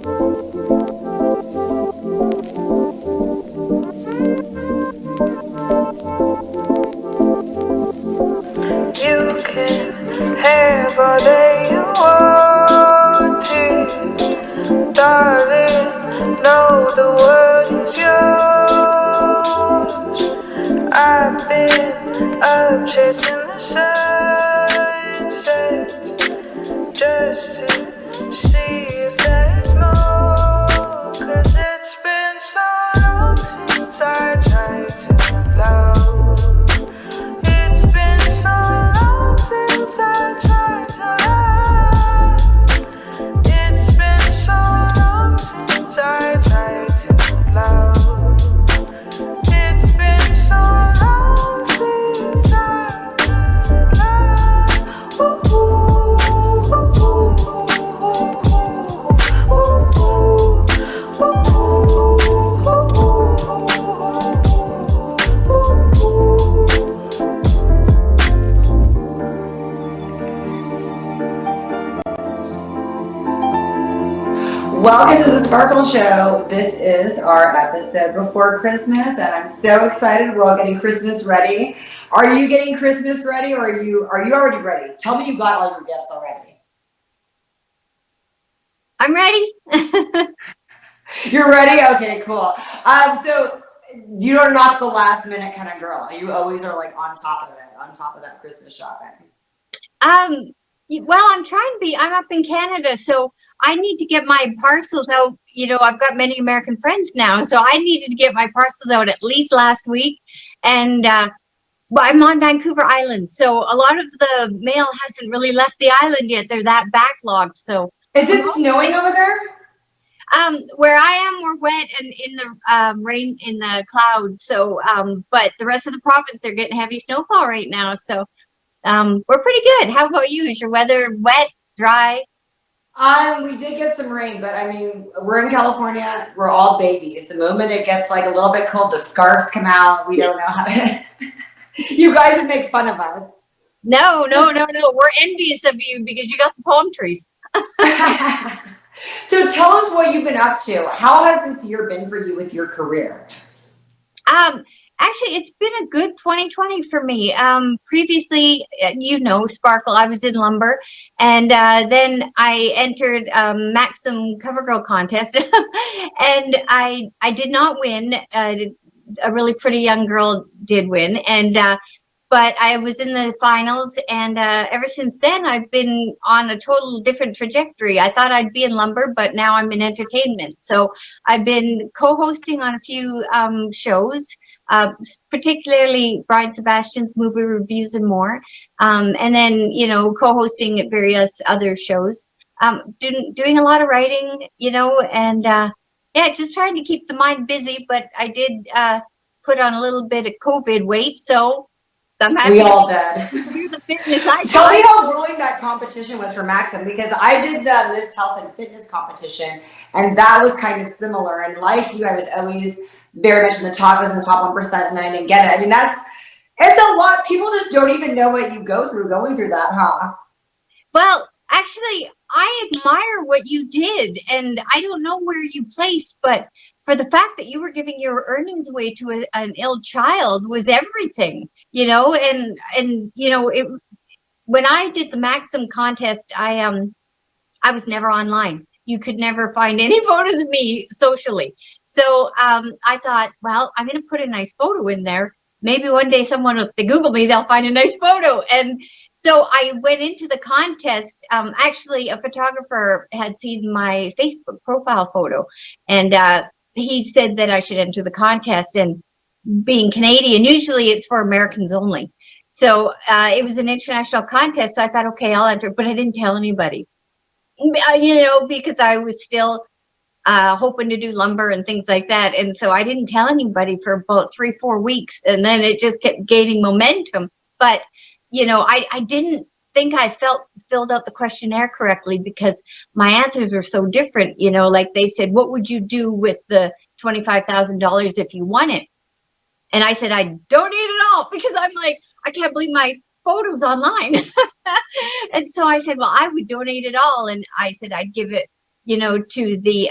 You can have all that you wanted, darling. No, the world is yours. I've been up chasing the sunsets just to see if there's more. 'Cause it's been so long since I tried to love. It's been so long since I tried to love. It's been so long since I tried to love. It's been so long since I tried love. Ooh, ooh, Welcome to the Sparkle Show. This is our episode before Christmas, and I'm so excited. We're all getting Christmas ready. Are you getting Christmas ready, or are you already ready? Tell me you got all your gifts already. I'm ready. You're ready? Okay, cool. So you are not the last minute kind of girl. You always are like on top of it, on top of that Christmas shopping. Well, I'm trying to be. I'm up in Canada, so I need to get my parcels out. You know, I've got many American friends now, so I needed to get my parcels out at least last week. And well, I'm on Vancouver Island, so a lot of the mail hasn't really left the island yet. They're that backlogged. So is it snowing over there? Where I am, we're wet and in the rain, in the clouds. So, but the rest of the province, they're getting heavy snowfall right now. So. We're pretty good. How about you? Is your weather wet, dry? We did get some rain, but I mean, we're in California. We're all babies. The moment it gets like a little bit cold, the scarves come out. We don't know how to. You guys would make fun of us. No. We're envious of you because you got the palm trees. So tell us what you've been up to. How has this year been for you with your career? Actually, it's been a good 2020 for me. Previously, you know, Sparkle, I was in lumber, and then I entered Maxim CoverGirl contest, and I did not win. A really pretty young girl did win, and but I was in the finals, and ever since then, I've been on a total different trajectory. I thought I'd be in lumber, but now I'm in entertainment. So I've been co-hosting on a few shows. Particularly Brian Sebastian's movie reviews and more, and then, you know, co-hosting at various other shows, doing a lot of writing, you know, and yeah, just trying to keep the mind busy. But I did put on a little bit of COVID weight, so I'm happy. We all did. Do the fitness I Tell me how grueling that competition was for Maxim, because I did the Miss Health and Fitness competition, and that was kind of similar. And like you, I was always very much in the top, was in the top 1%, and then I didn't get it. I mean, it's a lot. People just don't even know what you go through going through that, huh? Well, actually, I admire what you did, and I don't know where you placed, but for the fact that you were giving your earnings away to an ill child was everything, you know. And you know, when I did the Maxim contest, I was never online. You could never find any photos of me socially. So I thought, well, I'm going to put a nice photo in there. Maybe one day someone, if they Google me, they'll find a nice photo. And so I went into the contest. Actually, a photographer had seen my Facebook profile photo, and he said that I should enter the contest. And being Canadian, usually it's for Americans only. So it was an international contest. So I thought, okay, I'll enter, but I didn't tell anybody. You know, because I was still hoping to do lumber and things like that. And so I didn't tell anybody for about 3-4 weeks. And then it just kept gaining momentum. But, you know, I didn't think I filled out the questionnaire correctly because my answers were so different. You know, like they said, what would you do with the $25,000 if you won it? And I said, I donate it all, because I'm like, I can't believe my photos online. And so I said, well, I would donate it all. And I said, I'd give it to the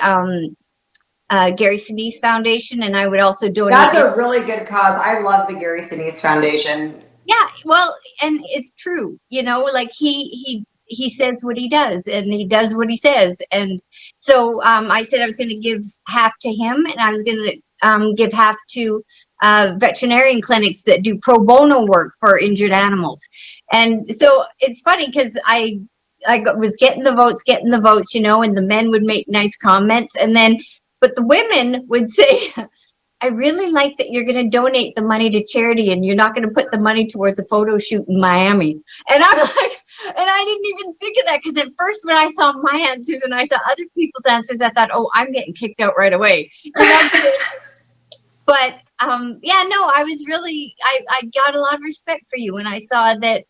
Gary Sinise Foundation, and I would also donate. That's a really good cause. I love the Gary Sinise Foundation. Yeah, well, and it's true, like he says what he does, and he does what he says, and so I said I was going to give half to him, and I was going to give half to veterinarian clinics that do pro bono work for injured animals. And so it's funny because I was getting the votes, and the men would make nice comments, but the women would say, I really like that you're going to donate the money to charity and you're not going to put the money towards a photo shoot in Miami. And I'm like, and I didn't even think of that, because at first when I saw my answers and I saw other people's answers, I thought, oh, I'm getting kicked out right away. But yeah, no, I was really, I got a lot of respect for you when I saw that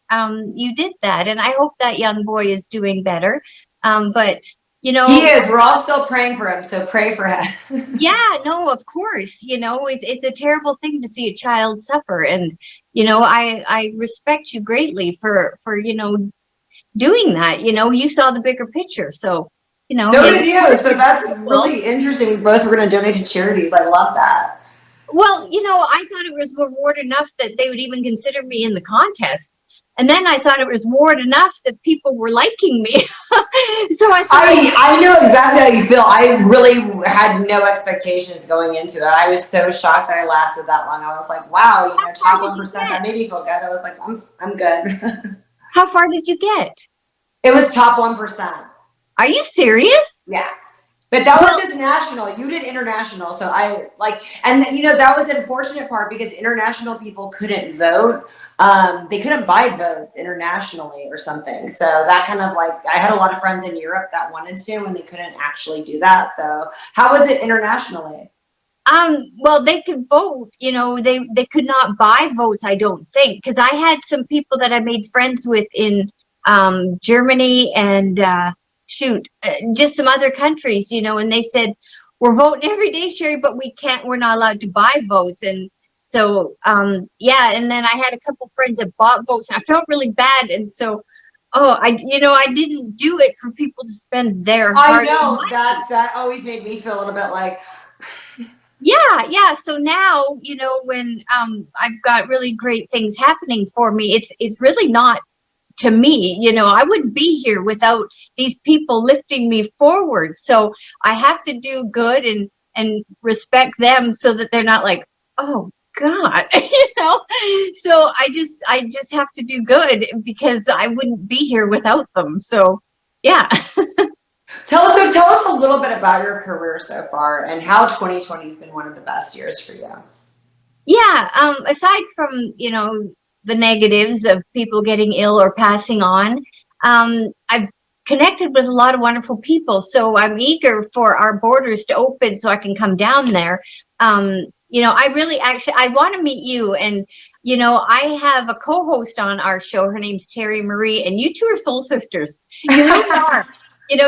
you did that. And I hope that young boy is doing better. But he is. We're all still praying for him, so pray for him. Yeah, no, of course. It's a terrible thing to see a child suffer, and I respect you greatly for doing that. You saw the bigger picture, so So did you. So that's really interesting. We both were going to donate to charities. I love that. Well, I thought it was reward enough that they would even consider me in the contest. And then I thought it was reward enough that people were liking me. So I know exactly how you feel. I really had no expectations going into it. I was so shocked that I lasted that long. I was like, wow, top 1%. That made me feel good. I was like, I'm good. How far did you get? It was top 1%. Are you serious? Yeah. But that was just national. You did international. So that was the unfortunate part, because international people couldn't vote. They couldn't buy votes internationally or something. So that kind of I had a lot of friends in Europe that wanted to, and they couldn't actually do that. So how was it internationally? Well, they could vote, they could not buy votes, I don't think, because I had some people that I made friends with in Germany and just some other countries, and they said, we're voting every day, Sherry, but we're not allowed to buy votes. And so, yeah, and then I had a couple friends that bought votes, and I felt really bad. And so, I didn't do it for people to spend their hard money. I know, that always made me feel a little bit like... Yeah. So now, when I've got really great things happening for me, it's really not to me, I wouldn't be here without these people lifting me forward. So I have to do good and respect them, so that they're not like, oh God, so I just have to do good, because I wouldn't be here without them. So yeah. Tell us a little bit about your career so far, and how 2020 has been one of the best years for you. Yeah. Aside from, the negatives of people getting ill or passing on, I've connected with a lot of wonderful people. So I'm eager for our borders to open so I can come down there. I really I want to meet you. And, I have a co-host on our show. Her name's Terry Marie, and you two are soul sisters. You really are.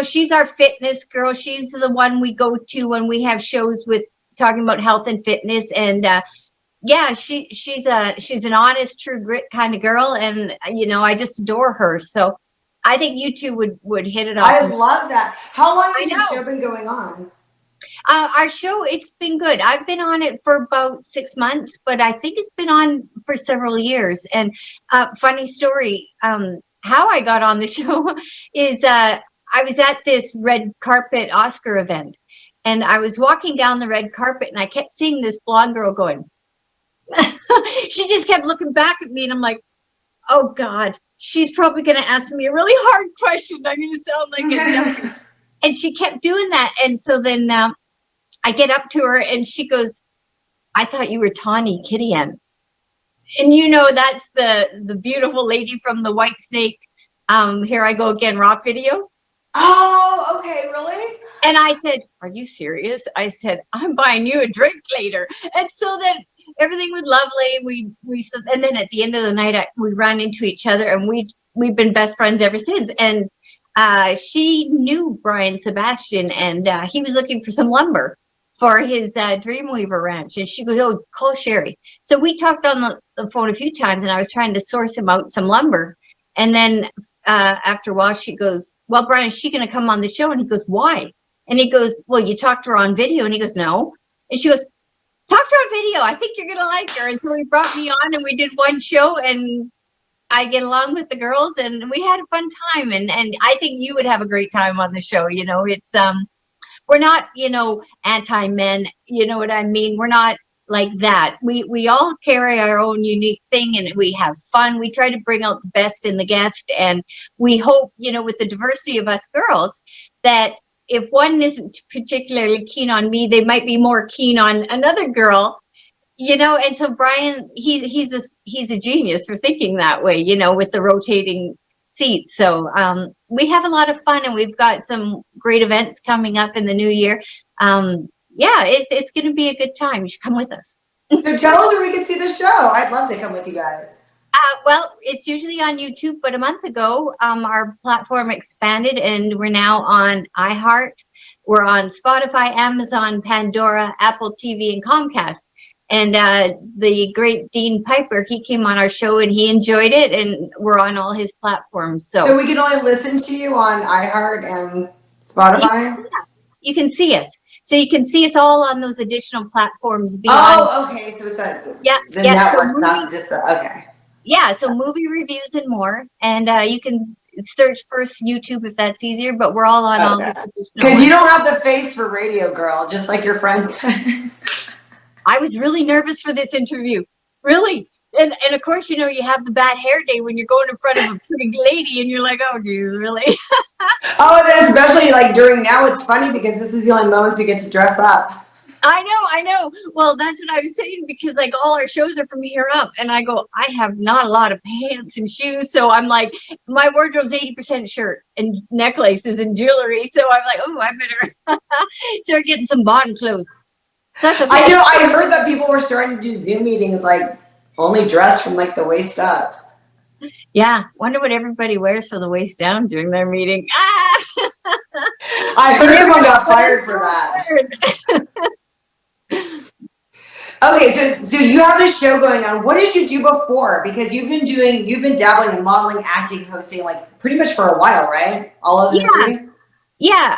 She's our fitness girl. She's the one we go to when we have shows with talking about health and fitness. And, yeah, she's an honest, true grit kind of girl, and I just adore her. So I think you two would hit it off. I love that. How long has your show been going on? Our show, it's been good. I've been on it for about 6 months, but I think it's been on for several years. And funny story, how I got on the show is I was at this red carpet Oscar event, and I was walking down the red carpet, and I kept seeing this blonde girl going. She just kept looking back at me, and I'm like, oh God, she's probably going to ask me a really hard question. I'm going to sound like a dummy. And she kept doing that. And so then I get up to her, and she goes, I thought you were Tawny Kitty-Ann. And that's the beautiful lady from the White Snake, Here I Go Again rock video. Oh, okay, really? And I said, are you serious? I said, I'm buying you a drink later. And so then everything was lovely. And then at the end of the night, we ran into each other, and we've been best friends ever since. And she knew Brian Sebastian, and he was looking for some lumber for his Dreamweaver ranch. And she goes, oh, call Sherry. So we talked on the phone a few times, and I was trying to source him out some lumber. And then after a while, she goes, well, Brian, is she going to come on the show? And he goes, why? And he goes, well, you talked to her on video. And he goes, no. And she goes, talk to her on video. I think you're going to like her. And so he brought me on and we did one show and I get along with the girls and we had a fun time. And I think you would have a great time on the show. You know, it's, we're not, you know, anti-men, you know what I mean? We're not like that. We all carry our own unique thing and we have fun. We try to bring out the best in the guest. And we hope, you know, with the diversity of us girls, that if one isn't particularly keen on me, they might be more keen on another girl, you know. And so Brian, he's a genius for thinking that way, you know, with the rotating seats. So we have a lot of fun and we've got some great events coming up in the new year. Yeah, it's going to be a good time. You should come with us. So tell us where we can see the show. I'd love to come with you guys. Well, it's usually on YouTube, but a month ago, our platform expanded and we're now on iHeart. We're on Spotify, Amazon, Pandora, Apple TV, and Comcast. And the great Dean Piper, he came on our show and he enjoyed it, and we're on all his platforms. So we can only listen to you on iHeart and Spotify? You can see us. So you can see us all on those additional platforms beyond. Oh, okay. So it's the network, network, not just the, okay. Yeah, so movie reviews and more. And you can search first YouTube if that's easier, but we're all on all the additional. Because you don't have the face for radio, girl, just like your friends said. I was really nervous for this interview. Really. And of course, you know, you have the bad hair day when you're going in front of a pretty lady and you're like, oh, geez, really? Oh, and then especially like during now, it's funny because this is the only moments we get to dress up. I know. Well, that's what I was saying, because like all our shows are from here up. And I go, I have not a lot of pants and shoes. So I'm like, my wardrobe's 80% shirt and necklaces and jewelry. So I'm like, oh, I better start getting some bond clothes. So that's okay. I know. I heard that people were starting to do Zoom meetings, like only dressed from like the waist up. Yeah. Wonder what everybody wears for the waist down during their meeting. I heard someone got fired for that. Okay, so you have this show going on. What did you do before? Because you've been dabbling in modeling, acting, hosting, like pretty much for a while, right? All of this. Yeah.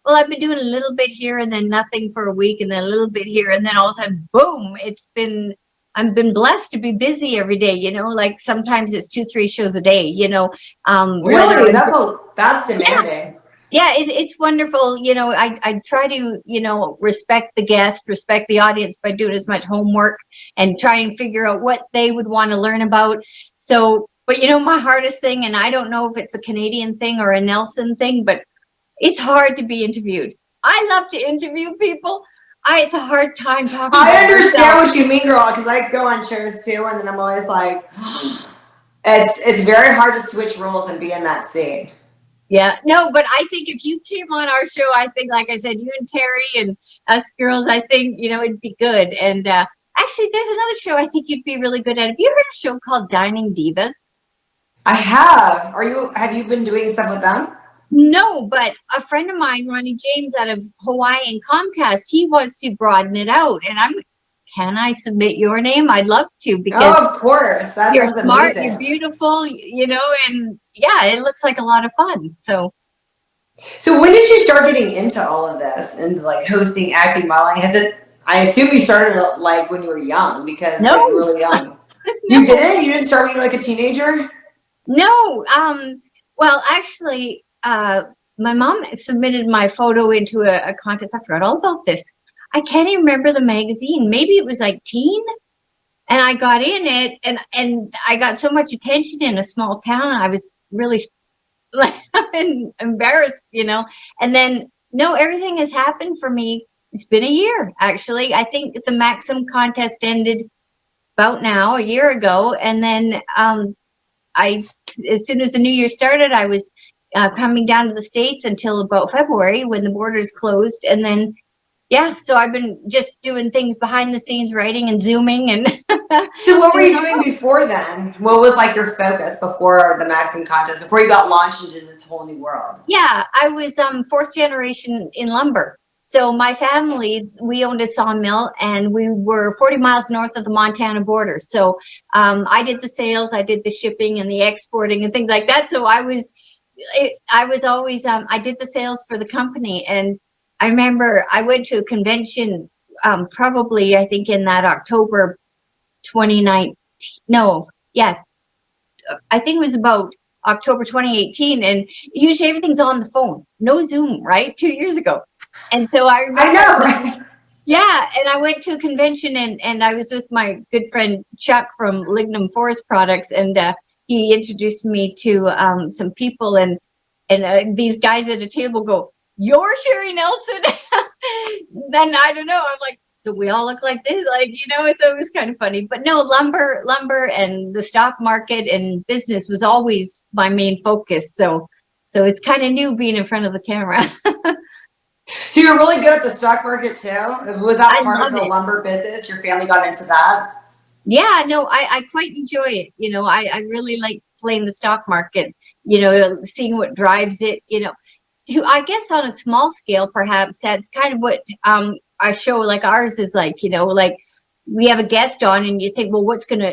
Well, I've been doing a little bit here and then nothing for a week and then a little bit here and then all of a sudden, boom! I've been blessed to be busy every day. You know, like sometimes it's 2-3 shows a day. You know, really, that's demanding. Yeah, it's wonderful. You know, I try to, you know, respect the guest, respect the audience by doing as much homework and try and figure out what they would want to learn about. So, but you know, my hardest thing, and I don't know if it's a Canadian thing or a Nelson thing, but it's hard to be interviewed. I love to interview people. It's a hard time talking. I understand what you mean, girl, because I go on shows too, and then I'm always like, it's very hard to switch roles and be in that scene. Yeah, no, but I think if you came on our show, I think, like I said, you and Terry and us girls, I think, you know, it'd be good. And actually, there's another show I think you'd be really good at. Have you heard a show called Dining Divas? I have. Have you been doing stuff with them? No, but a friend of mine, Ronnie James, out of Hawaii and Comcast, he wants to broaden it out. And can I submit your name? I'd love to, because of course. You're smart, amazing. You're beautiful, you know, and yeah, it looks like a lot of fun. So when did you start getting into all of this and like hosting, acting, modeling? I assume you started like when you were young, because no. Like, you were really young. No. You didn't? You didn't start when you were like a teenager? No. Well, actually, my mom submitted my photo into a contest. I forgot all about this. I can't even remember the magazine. Maybe it was like Teen, and I got in it, and I got so much attention in a small town. I was really like embarrassed, you know. And then everything has happened for me. It's been a year, actually. I think the Maxim contest ended about now, a year ago, and then as soon as the new year started, I was coming down to the States until about February when the borders closed, and then. Yeah, so I've been just doing things behind the scenes, writing and Zooming. And so what were you doing before then? What was like your focus before the Maxim contest, before you got launched into this whole new world? Yeah, I was 4th generation in lumber. So my family, we owned a sawmill and we were 40 miles north of the Montana border. So I did the sales, I did the shipping and the exporting and things like that. So I was always, I did the sales for the company, and I remember I went to a convention, probably I think in that October 2019. No, yeah, I think it was about October 2018, and usually everything's on the phone, no Zoom, right? 2 years ago. And so I I remember, know, right? yeah, and I went to a convention, and I was with my good friend Chuck from Lignum Forest Products, and he introduced me to some people, and these guys at a table go, "You're Sherry Nelson?" Then I don't know. I'm like, do we all look like this? Like, so it was kind of funny. But no, lumber and the stock market and business was always my main focus. So it's kind of new being in front of the camera. So you're really good at the stock market too? Was that I part of love the it. lumber business? Your family got into that? Yeah, no, I quite enjoy it. I really like playing the stock market, seeing what drives it, I guess on a small scale, perhaps that's kind of what a show like ours is like, like we have a guest on and you think, well,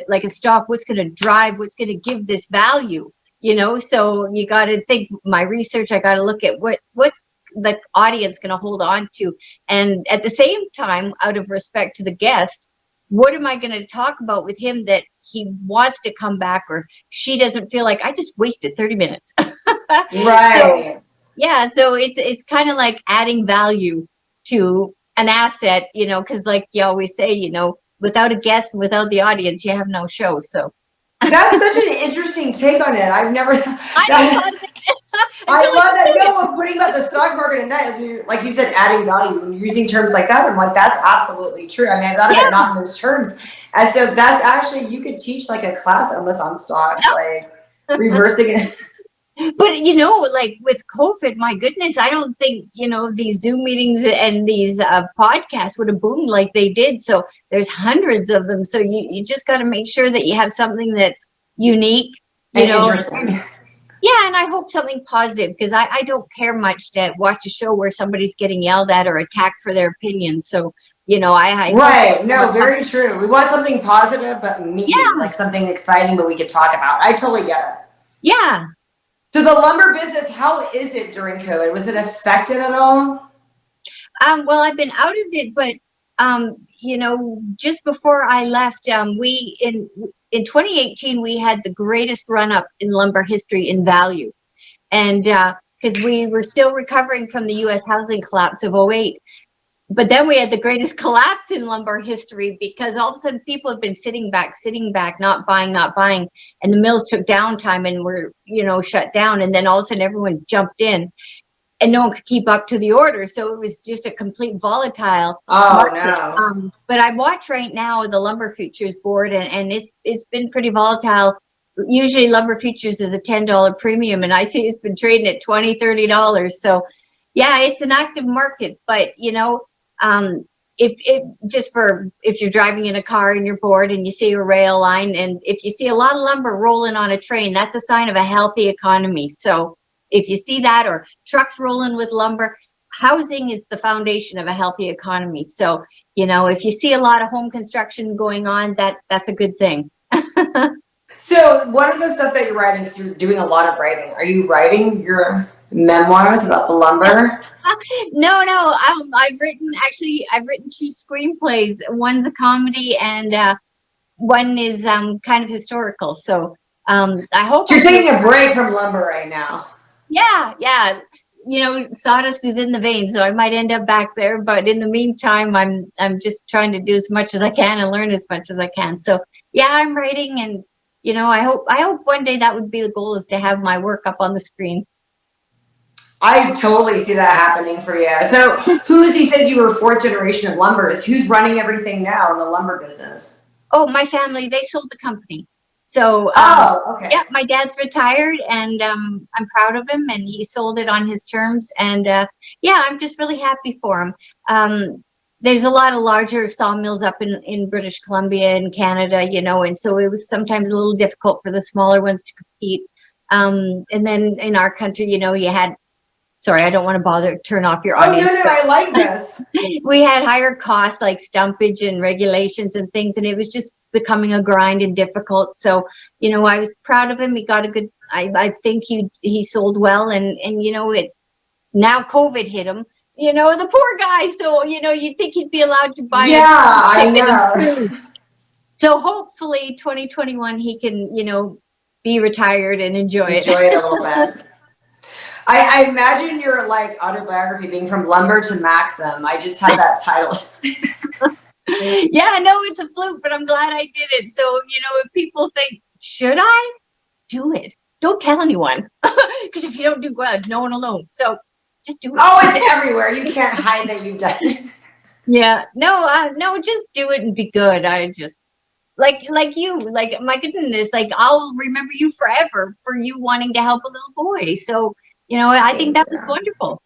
like a stock, what's going to drive, what's going to give this value, so you got to think my research. I got to look at what's the audience going to hold on to. And at the same time, out of respect to the guest, what am I going to talk about with him that he wants to come back, or she doesn't feel like I just wasted 30 minutes. Right. So, yeah, so it's kind of like adding value to an asset, because like you always say, without a guest and without the audience, you have no show. So That's such an interesting take on it. I've never. I I love that. No, I'm putting about the stock market and that is, like you said, adding value. When you're using terms like that, I'm like, that's absolutely true. I mean, I thought of it not in those terms. And so that's actually, you could teach like a class almost on stocks, like reversing it. But like with COVID, my goodness, I don't think these Zoom meetings and these podcasts would have boomed like they did. So there's hundreds of them. So you just got to make sure that you have something that's unique, And interesting. Yeah, and I hope something positive, because I don't care much to watch a show where somebody's getting yelled at or attacked for their opinions. So I right. No, very true. We want something positive, but meaty, like something exciting, but we could talk about. I totally get it. Yeah. So the lumber business, how is it during COVID? Was it affected at all? Well, I've been out of it, but just before I left, we in 2018 we had the greatest run up in lumber history in value, and because we were still recovering from the U.S. housing collapse of '08. But then we had the greatest collapse in lumber history, because all of a sudden people have been sitting back, not buying. And the mills took downtime and were, shut down. And then all of a sudden everyone jumped in and no one could keep up to the order. So it was just a complete volatile market. No. But I watch right now the lumber futures board, and it's been pretty volatile. Usually lumber futures is a $10 premium, and I see it's been trading at $20, $30. So yeah, it's an active market, but if you're driving in a car and you're bored and you see a rail line, and if you see a lot of lumber rolling on a train, that's a sign of a healthy economy. So if you see that, or trucks rolling with lumber, housing is the foundation of a healthy economy. So, if you see a lot of home construction going on, that's a good thing. So one of the stuff that you're writing is you're doing a lot of writing. Are you writing your memoirs about the lumber? No. I've written two screenplays. One's a comedy, and one is kind of historical. So I hope. So you're taking a break from lumber right now. Yeah. Sawdust is in the vein, so I might end up back there. But in the meantime, I'm just trying to do as much as I can and learn as much as I can. So yeah, I'm writing, and I hope one day that would be the goal, is to have my work up on the screen. I totally see that happening for you. So you said you were fourth generation of lumbers. Who's running everything now in the lumber business? Oh, my family, they sold the company. So, okay. Yeah, my dad's retired, and I'm proud of him, and he sold it on his terms. And yeah, I'm just really happy for him. There's a lot of larger sawmills up in British Columbia and Canada, and so it was sometimes a little difficult for the smaller ones to compete. And then in our country, you had, sorry, I don't want to turn off your audience. Oh, no, I like this. We had higher costs like stumpage and regulations and things, and it was just becoming a grind and difficult. So, I was proud of him. He got a good, I think he sold well, and it's now COVID hit him. You know, the poor guy. So, you know, you'd think he'd be allowed to buy Yeah, I ticket and know. food. So hopefully 2021 he can, you know, be retired and enjoy it. Enjoy it a little bit. I imagine your like autobiography being from lumber to Maxim. I just have that title. Yeah, no, it's a fluke, but I'm glad I did it. So, you know, if people think, should I do it? Don't tell anyone. Because if you don't do well, no one will know. So just do it. Oh, it's everywhere. You can't hide that you've done it. Yeah, no, just do it and be good. I just like you, like my goodness, like I'll remember you forever for you wanting to help a little boy. So, you know, I think that was wonderful.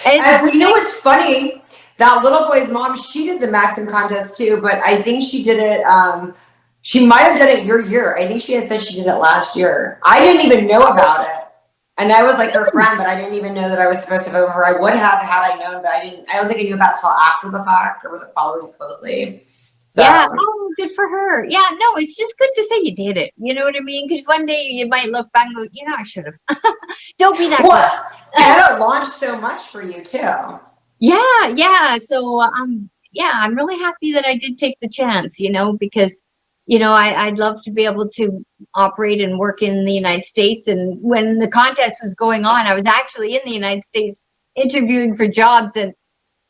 And you know what's funny? That little boy's mom, she did the Maxim contest too, but I think she did it. She might have done it your year. I think she had said she did it last year. I didn't even know about it, and I was like her friend, but I didn't even know that I was supposed to vote for her. I would have had I known, but I didn't. I don't think I knew about it till after the fact, or wasn't following it closely. So. Yeah, oh, good for her. Yeah, no, it's just good to say you did it. You know what I mean? Because one day you might look back and go, you know, I should have. Don't be that. Well, and it launched so much for you too. Yeah. So, yeah, I'm really happy that I did take the chance, you know, because, you know, I'd love to be able to operate and work in the United States. And when the contest was going on, I was actually in the United States interviewing for jobs. And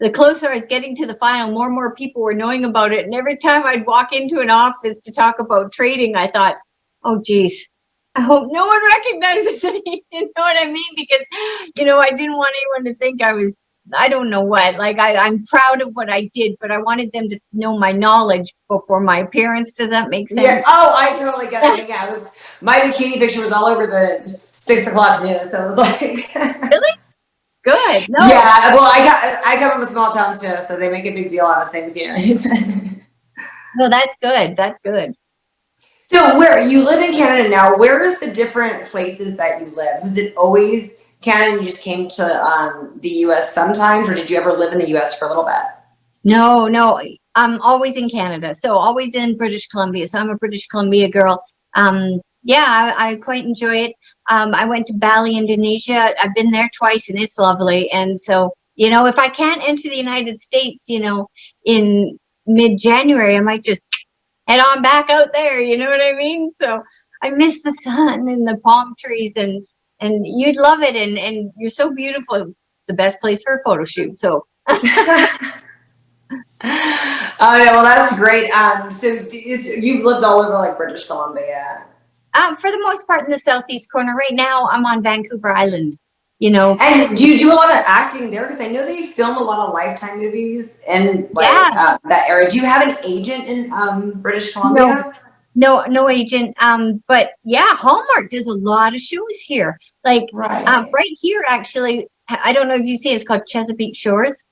the closer I was getting to the final, more and more people were knowing about it. And every time I'd walk into an office to talk about trading, I thought, oh, geez, I hope no one recognizes me. You know what I mean? Because, you know, I didn't want anyone to think I was, I don't know what. Like, I'm proud of what I did, but I wanted them to know my knowledge before my appearance. Does that make sense? Yeah. Oh, I totally get it. Yeah, it was my bikini picture was all over the 6 o'clock news, so it was like. Really? Good. No. Yeah. Well, I come from a small town too, so they make a big deal out of things, you know. No, that's good. That's good. So, where you live in Canada now, where is the different places that you live? Was it always Canada? And you just came to the U.S. sometimes, or did you ever live in the U.S. for a little bit? No, I'm always in Canada. So always in British Columbia. So I'm a British Columbia girl. Yeah, I quite enjoy it. I went to Bali, Indonesia. I've been there twice and it's lovely. And so, you know, if I can't enter the United States, you know, in mid-January, I might just head on back out there. You know what I mean? So I miss the sun and the palm trees and you'd love it. And you're so beautiful. The best place for a photo shoot. So. Oh no, well that's great. So you've lived all over like British Columbia. For the most part in the southeast corner. Right now, I'm on Vancouver Island. You know. And do you do a lot of acting there? Because I know they film a lot of Lifetime movies and like that area. Do you have an agent in British Columbia? No agent. But yeah, Hallmark does a lot of shows here. Like right here, actually. I don't know if you see. It's called Chesapeake Shores.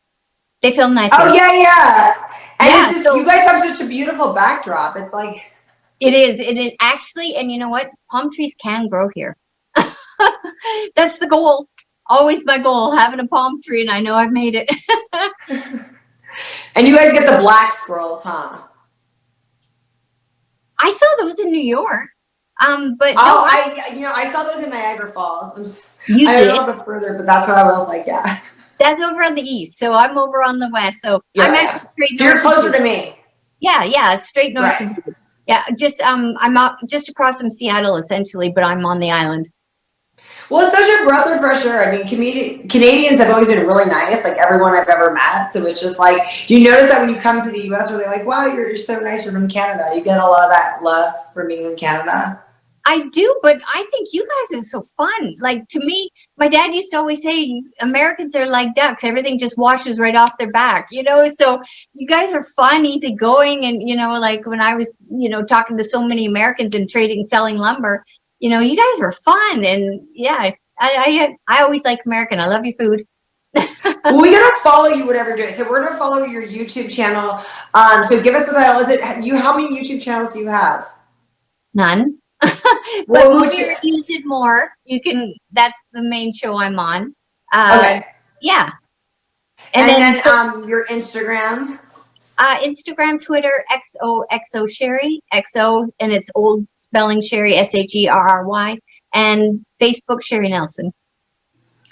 They film that. Oh yeah. And it's just, so, you guys have such a beautiful backdrop. It's like it is actually, and you know what? Palm trees can grow here. That's the goal. Always my goal, having a palm tree, and I know I've made it. And you guys get the black squirrels, huh? I saw those in New York. But I saw those in Niagara Falls. I don't know a little bit further, but that's what I was like, yeah. That's over on the east, so I'm over on the west. So I'm actually straight north. So you're closer to me. Yeah, straight north. Right. Yeah, just I'm out just across from Seattle, essentially, but I'm on the island. Well, it's such a breath of fresh air. I mean, Canadians have always been really nice, like everyone I've ever met. So it's just like, do you notice that when you come to the U.S., where they're like, "Wow, you're so nice. You're from Canada." You get a lot of that love from being in Canada. I do, but I think you guys are so fun. Like, to me, my dad used to always say, Americans are like ducks. Everything just washes right off their back, you know? So you guys are fun, easygoing. And, you know, like when I was, you know, talking to so many Americans and trading, selling lumber, you know, you guys were fun. And yeah, I always like American. I love your food. Well, we gotta follow you, whatever you're doing. So we're gonna follow your YouTube channel. So give us the title. How many YouTube channels do you have? None. But when you use it more, you can. That's the main show I'm on. Okay. Yeah. And then your Instagram. Instagram, Twitter, XO Sherry, XO, and it's old spelling Sherry, SHERRY, and Facebook Sherry Nelson.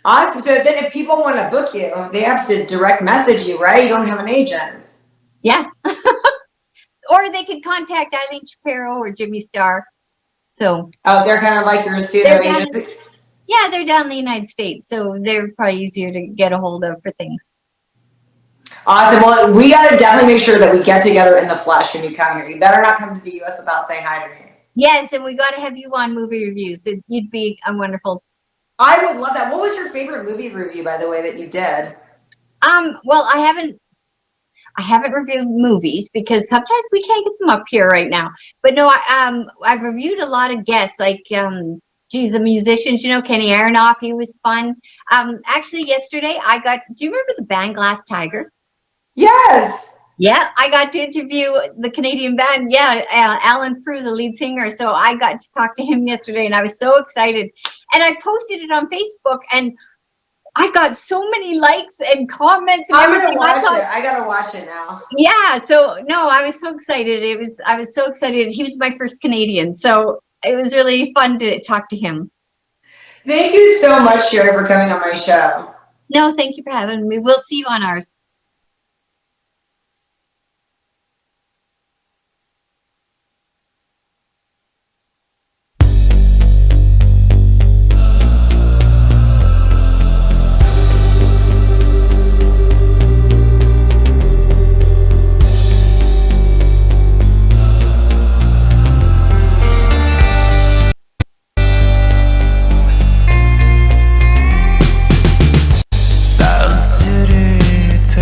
Awesome. So then if people want to book you, they have to direct message you, right? You don't have an agent. Yeah. Or they could contact Eileen Shapiro or Jimmy Starr. So. Oh, they're kind of like your pseudo agents. Yeah, they're down in the United States, so they're probably easier to get a hold of for things. Awesome. Well, we got to definitely make sure that we get together in the flesh when you come here. You better not come to the U.S. without saying hi to me. Yes, and we got to have you on movie reviews. You'd be a wonderful. I would love that. What was your favorite movie review, by the way, that you did? Well, I haven't reviewed movies because sometimes we can't get them up here right now. But no, I've reviewed a lot of guests, like the musicians, Kenny Aronoff, he was fun. Actually yesterday do you remember the band Glass Tiger? Yes. Yeah, I got to interview the Canadian band. Yeah, Alan Frew, the lead singer. So I got to talk to him yesterday and I was so excited. And I posted it on Facebook and I got so many likes and comments. And I'm going to watch it. I got to watch it now. Yeah, so no, I was so excited. I was so excited. He was my first Canadian. So it was really fun to talk to him. Thank you so much, Sherry, for coming on my show. No, thank you for having me. We'll see you on ours. Silent city.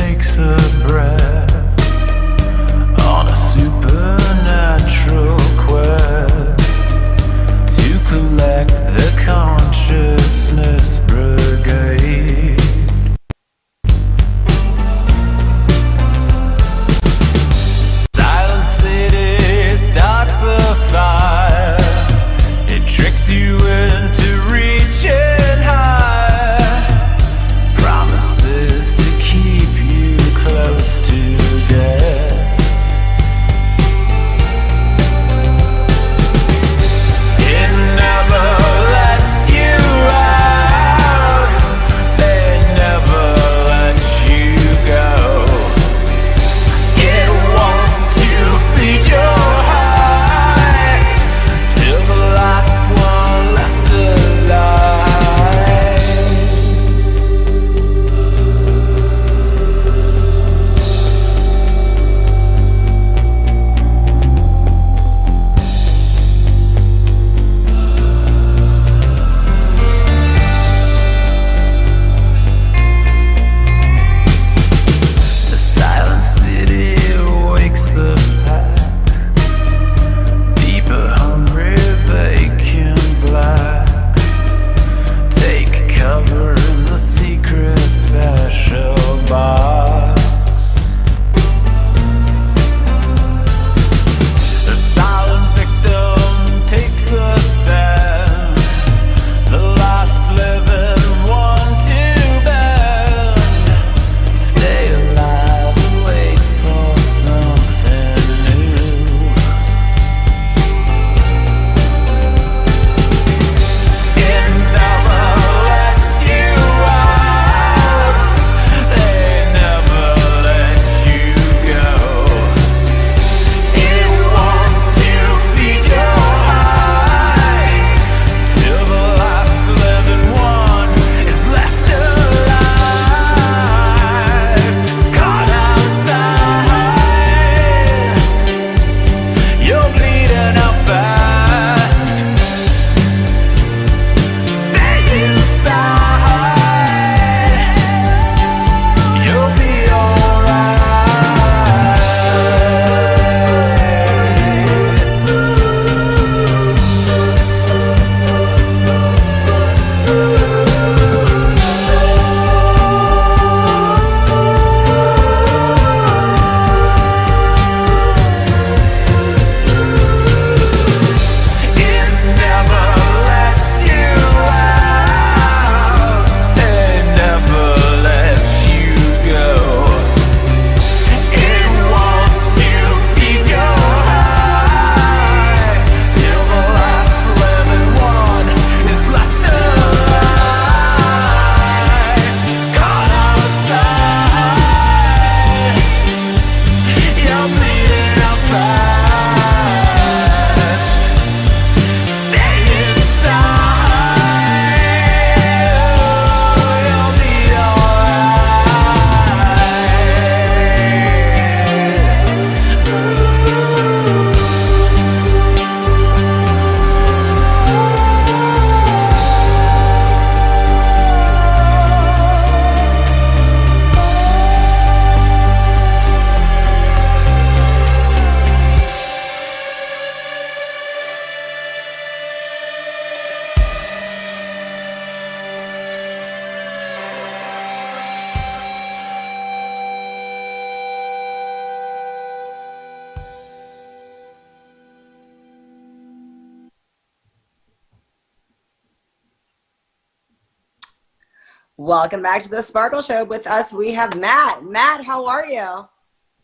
Welcome back to the Sparkle Show. With us, we have Matt. Matt, how are you?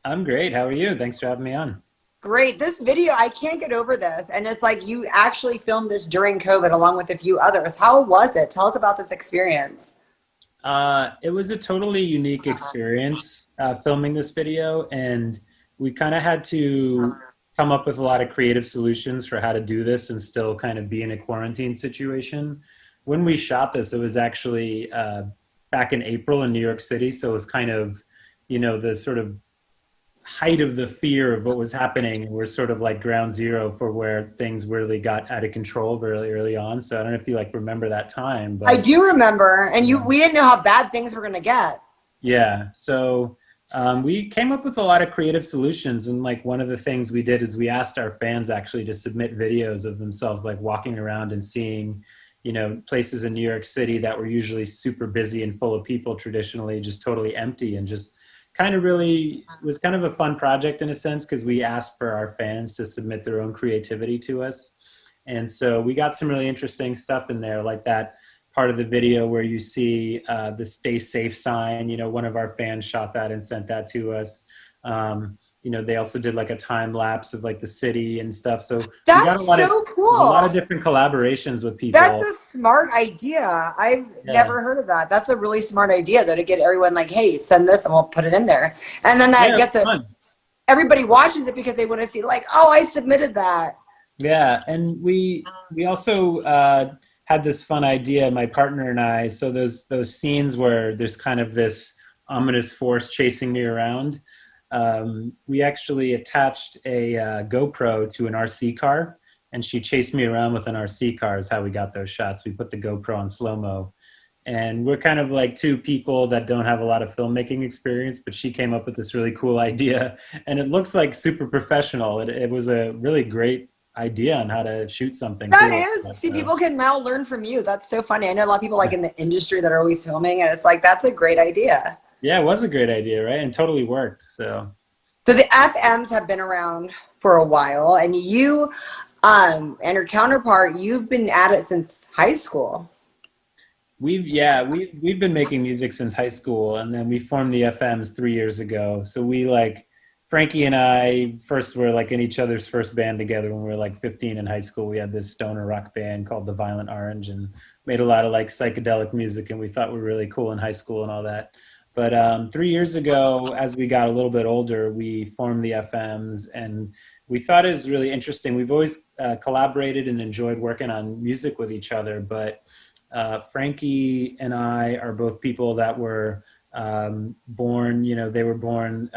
I'm great. How are you? Thanks for having me on. Great. This video, I can't get over this. And it's like you actually filmed this during COVID along with a few others. How was it? Tell us about this experience. It was a totally unique experience filming this video, and we kind of had to come up with a lot of creative solutions for how to do this and still kind of be in a quarantine situation. When we shot this, it was actually back in April in New York City, so it was kind of, the sort of height of the fear of what was happening. We're sort of like ground zero for where things really got out of control very early on. So I don't know if you remember that time, but I do remember, and we didn't know how bad things were going to get. Yeah. So we came up with a lot of creative solutions. And one of the things we did is we asked our fans actually to submit videos of themselves, walking around and seeing, places in New York City that were usually super busy and full of people traditionally, just totally empty, and just was kind of a fun project in a sense, because we asked for our fans to submit their own creativity to us. And so we got some really interesting stuff in there, like that part of the video where you see the stay safe sign. One of our fans shot that and sent that to us. They also did a time lapse of the city and stuff. So that's so cool. A lot of different collaborations with people. That's a smart idea. I've never heard of that. That's a really smart idea, though, to get everyone hey, send this and we'll put it in there. And then that gets it. Fun. Everybody watches it because they want to see oh, I submitted that. Yeah. And we also had this fun idea, my partner and I. So those scenes where there's kind of this ominous force chasing me around. We actually attached a GoPro to an RC car, and she chased me around with an RC car is how we got those shots. We put the GoPro on slow-mo, and we're kind of two people that don't have a lot of filmmaking experience, but she came up with this really cool idea, and it looks super professional. It was a really great idea on how to shoot something. That is. See, people can now learn from you. That's so funny. I know a lot of people in the industry that are always filming, and it's that's a great idea. Yeah, it was a great idea, right? And totally worked. So the FMs have been around for a while, and you and your counterpart, you've been at it since high school. We've been making music since high school, and then we formed the FMs 3 years ago. So we Frankie and I first were in each other's first band together when we were 15 in high school. We had this stoner rock band called the Violent Orange and made a lot of psychedelic music, and we thought we were really cool in high school and all that. But 3 years ago, as we got a little bit older, we formed the FMs, and we thought it was really interesting. We've always collaborated and enjoyed working on music with each other, but Frankie and I are both people that were born, they were born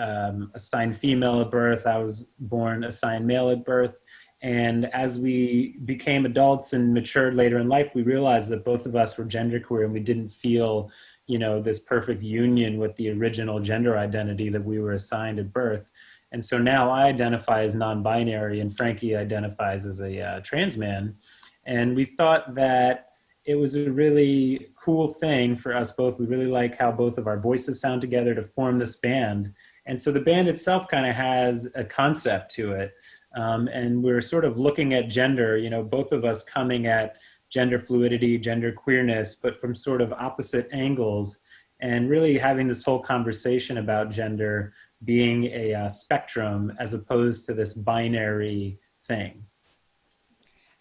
assigned female at birth. I was born assigned male at birth. And as we became adults and matured later in life, we realized that both of us were genderqueer, and we didn't feel this perfect union with the original gender identity that we were assigned at birth. And so now I identify as non-binary, and Frankie identifies as a trans man. And we thought that it was a really cool thing for us both. We really like how both of our voices sound together to form this band. And so the band itself kind of has a concept to it. And we're sort of looking at gender, both of us coming at gender fluidity, gender queerness, but from sort of opposite angles, and really having this whole conversation about gender being a spectrum as opposed to this binary thing.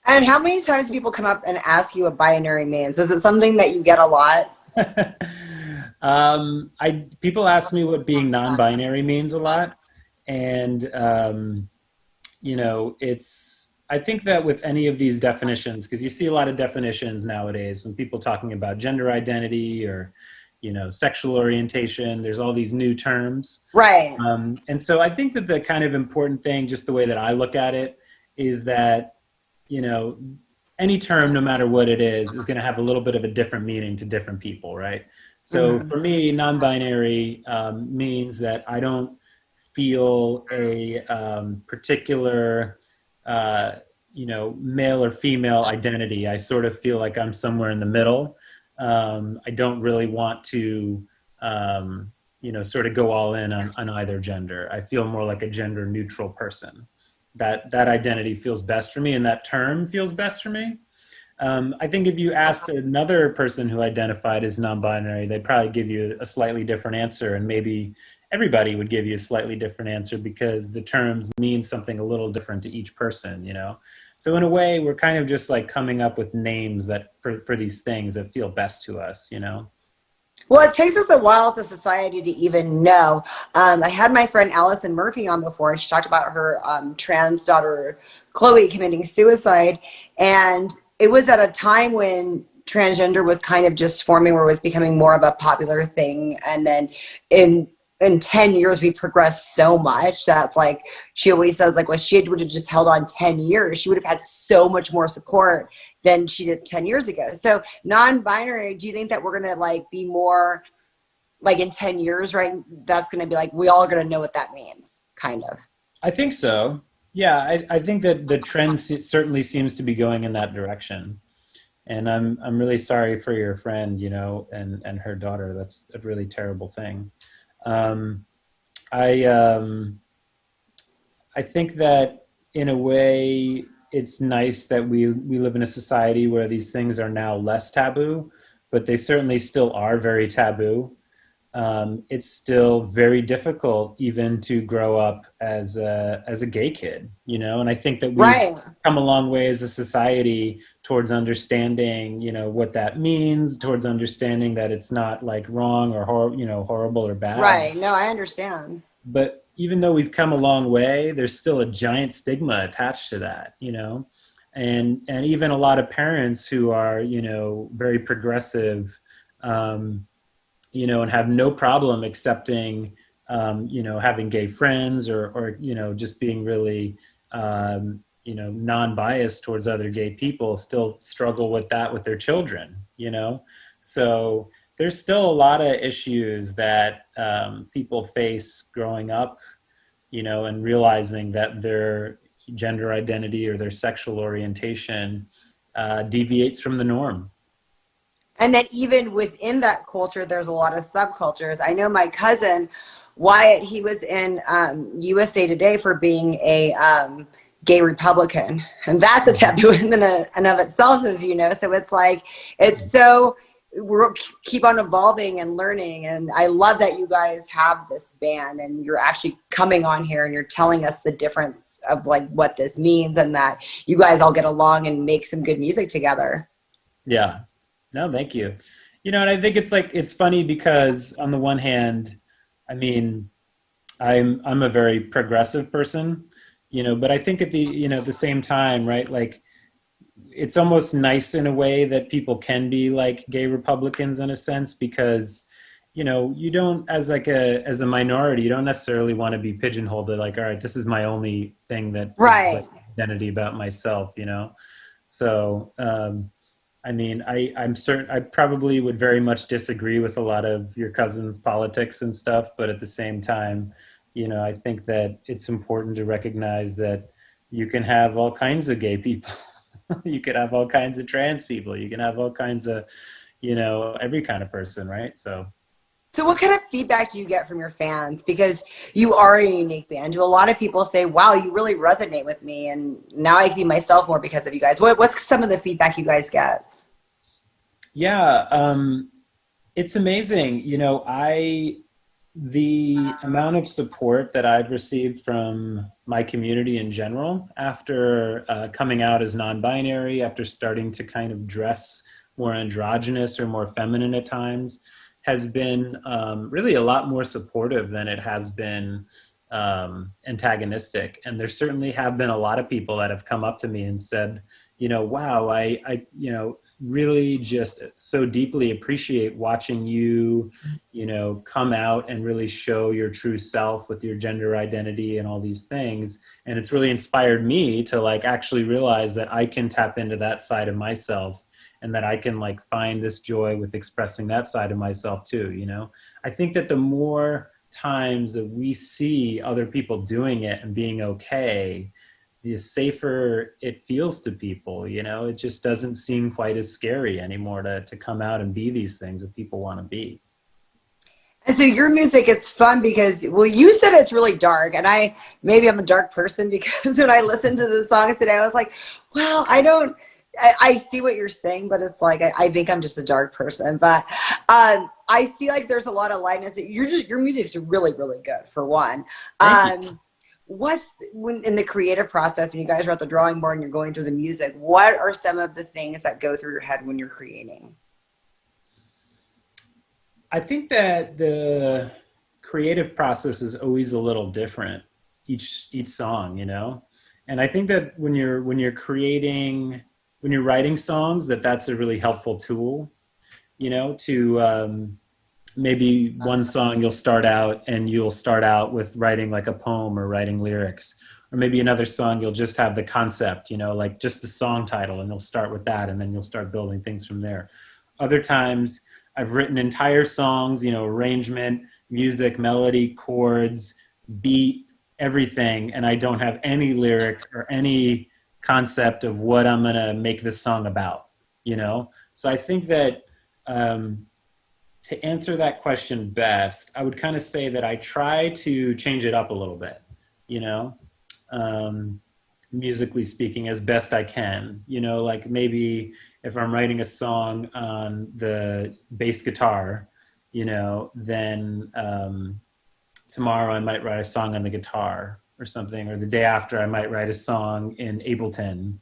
And how many times do people come up and ask you what binary means? Is it something that you get a lot? People ask me what being non-binary means a lot. And, I think that with any of these definitions, because you see a lot of definitions nowadays when people talking about gender identity or, sexual orientation, there's all these new terms. Right. And so I think that the kind of important thing, just the way that I look at it, is that, any term, no matter what it is going to have a little bit of a different meaning to different people, right? So for me, non-binary means that I don't feel a particular male or female identity. I sort of feel like I'm somewhere in the middle. I don't really want to, sort of go all in on either gender. I feel more like a gender neutral person. That identity feels best for me, and that term feels best for me. I think if you asked another person who identified as non-binary, they'd probably give you a slightly different answer, and maybe everybody would give you a slightly different answer because the terms mean something a little different to each person, you know? So in a way, we're kind of just like coming up with names that for these things that feel best to us, you know? Well, it takes us a while as a society to even know. I had my friend Allison Murphy on before, and she talked about her trans daughter, Chloe, committing suicide. And it was at a time when transgender was kind of just forming, where it was becoming more of a popular thing. And then in 10 years, we progressed so much that, like, she always says, like, well, she would have just held on 10 years, she would have had so much more support than she did 10 years ago. So non-binary, do you think that we're going to, like, be more, like, in 10 years, right? That's going to be like, we all are going to know what that means, kind of. I think so. Yeah, I think that the trend certainly seems to be going in that direction. And I'm really sorry for your friend, you know, and her daughter. That's a really terrible thing. I think that in a way it's nice that we live in a society where these things are now less taboo, but they certainly still are very taboo. It's still very difficult even to grow up as a gay kid, you know, and I think that we've come a long way as a society towards understanding, you know, what that means, towards understanding that it's not like wrong or horrible or bad. Right. No, I understand. But even though we've come a long way, there's still a giant stigma attached to that, you know, and even a lot of parents who are, you know, very progressive, you know, and have no problem accepting, you know, having gay friends or, you know, just being really, you know, non-biased towards other gay people, still struggle with that with their children, you know? So there's still a lot of issues that people face growing up, you know, and realizing that their gender identity or their sexual orientation deviates from the norm. And then even within that culture, there's a lot of subcultures. I know my cousin, Wyatt, he was in USA Today for being a gay Republican. And that's a taboo in and of itself, as you know. So it's like, it's so, we'll keep on evolving and learning. And I love that you guys have this band and you're actually coming on here and you're telling us the difference of, like, what this means and that you guys all get along and make some good music together. Yeah. No, thank you. You know, and I think it's like, it's funny because on the one hand, I mean, I'm a very progressive person, you know, but I think at the, you know, at the same time, right, like, it's almost nice in a way that people can be like gay Republicans in a sense, because, you know, you don't, as a minority, you don't necessarily want to be pigeonholed to, like, all right, this is my only thing that right. is, like, identity about myself, you know? So, I mean, I'm certain I probably would very much disagree with a lot of your cousin's politics and stuff, but at the same time, you know, I think that it's important to recognize that you can have all kinds of gay people. You could have all kinds of trans people. You can have all kinds of, you know, every kind of person, right? So what kind of feedback do you get from your fans? Because you are a unique band. Do a lot of people say, wow, you really resonate with me, and now I can be myself more because of you guys? What's some of the feedback you guys get? Yeah, it's amazing. You know, the amount of support that I've received from my community in general after coming out as non-binary, after starting to kind of dress more androgynous or more feminine at times, has been really a lot more supportive than it has been antagonistic. And there certainly have been a lot of people that have come up to me and said, you know, wow, I you know, really just so deeply appreciate watching you, you know, come out and really show your true self with your gender identity and all these things. And it's really inspired me to, like, actually realize that I can tap into that side of myself and that I can, like, find this joy with expressing that side of myself too, you know? I think that the more times that we see other people doing it and being okay, the safer it feels to people, you know? It just doesn't seem quite as scary anymore to come out and be these things that people want to be. And so your music is fun because, well, you said it's really dark, and maybe I'm a dark person because when I listened to the songs today, I was like, well, I don't I see what you're saying, but it's like I think I'm just a dark person. But I see like there's a lot of lightness. Your music's really, really good for one. What's when in the creative process when you guys are at the drawing board and you're going through the music, what are some of the things that go through your head when you're creating? I think that the creative process is always a little different each song, you know? And I think that when you're writing songs, that's a really helpful tool, you know, to maybe one song you'll start out with writing like a poem or writing lyrics, or maybe another song you'll just have the concept, you know, like just the song title, and you'll start with that, and then you'll start building things from there. Other times I've written entire songs, you know, arrangement, music, melody, chords, beat, everything, and I don't have any lyric or any concept of what I'm going to make this song about, you know? So I think that to answer that question best, I would kind of say that I try to change it up a little bit, you know, musically speaking, as best I can, you know, like maybe if I'm writing a song on the bass guitar, you know, then tomorrow I might write a song on the guitar or something, or the day after I might write a song in Ableton.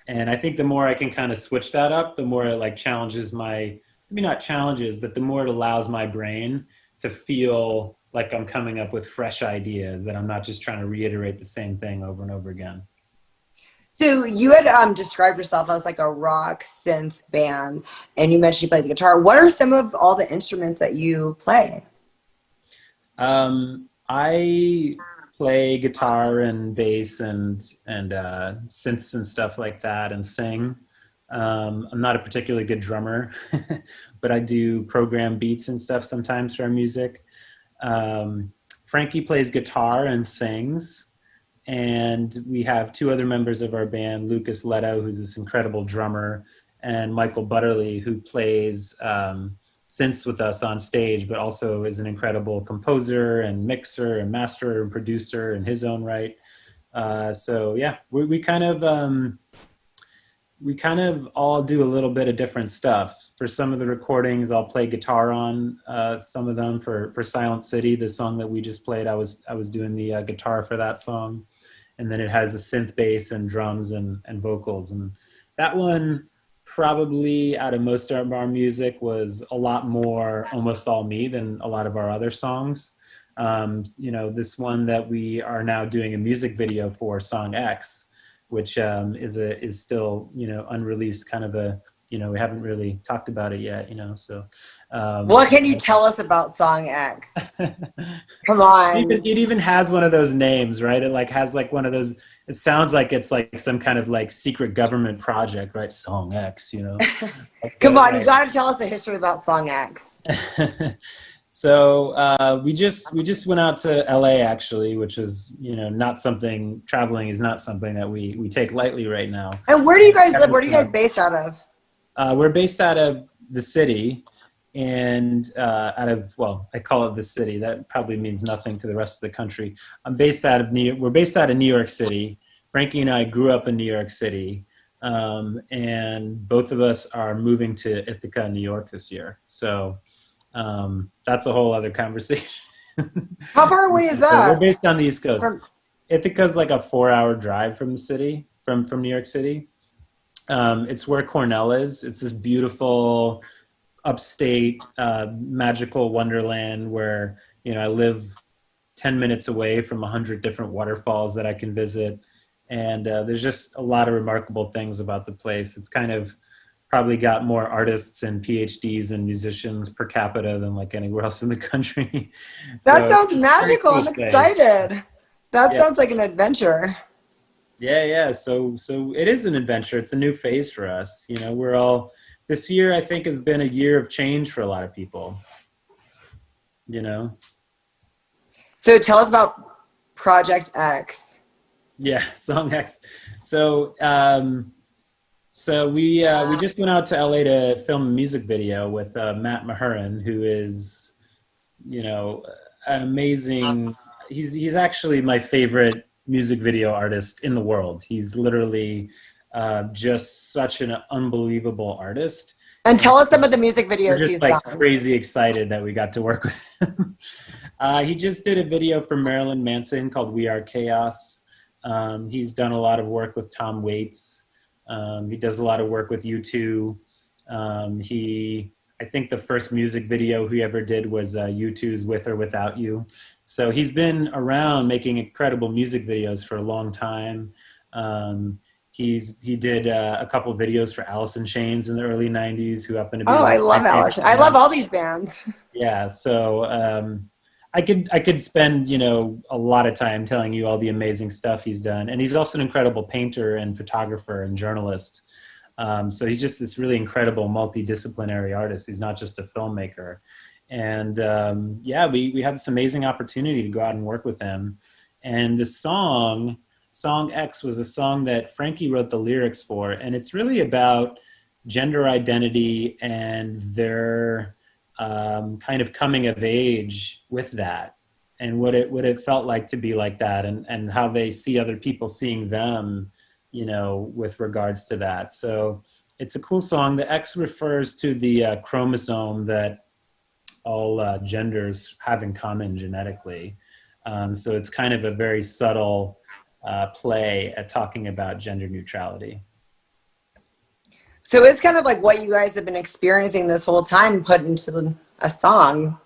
And I think the more I can kind of switch that up, the more it like challenges maybe not challenges, but the more it allows my brain to feel like I'm coming up with fresh ideas, that I'm not just trying to reiterate the same thing over and over again. So you had described yourself as like a rock synth band, and you mentioned you play the guitar. What are some of all the instruments that you play? I play guitar and bass and synths and stuff like that, and sing. I'm not a particularly good drummer, but I do program beats and stuff sometimes for our music. Frankie plays guitar and sings. And we have two other members of our band, Lucas Leto, who's this incredible drummer, and Michael Butterly, who plays synths with us on stage, but also is an incredible composer and mixer and masterer and producer in his own right. So yeah, we kind of all do a little bit of different stuff. For some of the recordings, I'll play guitar on some of them. For Silent City, the song that we just played, I was doing the guitar for that song. And then it has a synth bass and drums and vocals. And that one, probably out of most of our music, was a lot more almost all me than a lot of our other songs. You know, this one that we are now doing a music video for, Song X, which is still, you know, unreleased, kind of a, you know, we haven't really talked about it yet, you know, so. What can you tell us about Song X? Come on. It even has one of those names, right? It like has like one of those, it sounds like it's like some kind of like secret government project, right? Song X, you know. Come on, you got to tell us the history about Song X. So we just went out to LA, actually, which is, you know, traveling is not something that we take lightly right now. And where do you guys live? Where are you guys based out of? We're based out of the city, and well, I call it the city. That probably means nothing to the rest of the country. We're based out of New York City. Frankie and I grew up in New York City, and both of us are moving to Ithaca, New York this year. So that's a whole other conversation. How far away is that? So we're based on the East Coast. Ithaca's like a 4-hour drive from the city, from New York City. It's where Cornell is. It's this beautiful upstate magical wonderland where, you know, I live 10 minutes away from 100 different waterfalls that I can visit. And there's just a lot of remarkable things about the place. It's kind of probably got more artists and PhDs and musicians per capita than like anywhere else in the country. That sounds magical. I'm excited. That sounds like an adventure. Yeah. So it is an adventure. It's a new phase for us. You know, this year I think has been a year of change for a lot of people, you know? So tell us about Project X. Yeah, Song X. So we just went out to LA to film a music video with Matt Mahurin, who is, you know, an amazing, he's actually my favorite music video artist in the world. He's literally just such an unbelievable artist. And tell us some of the music We're videos just he's like done. crazy excited that we got to work with him. He just did a video for Marilyn Manson called We Are Chaos. He's done a lot of work with Tom Waits. He does a lot of work with U2. I think the first music video he ever did was U2's With or Without You. So he's been around making incredible music videos for a long time. He did a couple videos for Alice in Chains in the early 90s, who happened to be I love Alice. I love all these bands. Yeah, so I could spend, a lot of time telling you all the amazing stuff he's done. And he's also an incredible painter and photographer and journalist. So he's just this really incredible multidisciplinary artist. He's not just a filmmaker. And we had this amazing opportunity to go out and work with him. And the Song X was a song that Frankie wrote the lyrics for. And it's really about gender identity and their kind of coming of age with that, and what it felt like to be like that, and how they see other people seeing them, with regards to that. So it's a cool song. The X refers to the chromosome that all genders have in common genetically. So it's kind of a very subtle play at talking about gender neutrality. So it's kind of like what you guys have been experiencing this whole time put into a song.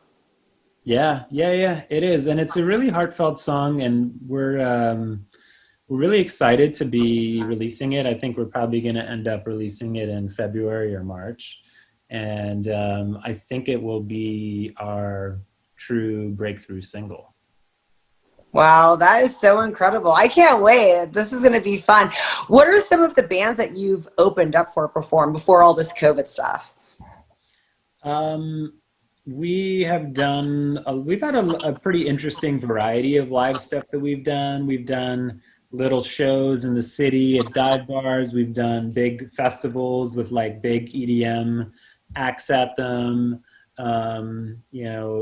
Yeah, it is. And it's a really heartfelt song, and we're really excited to be releasing it. I think we're probably going to end up releasing it in February or March. And I think it will be our true breakthrough single. Wow, that is so incredible. I can't wait. This is going to be fun. What are some of the bands that you've opened up for perform before all this COVID stuff? We've had a pretty interesting variety of live stuff that we've done. We've done little shows in the city at dive bars. We've done big festivals with like big EDM acts at them.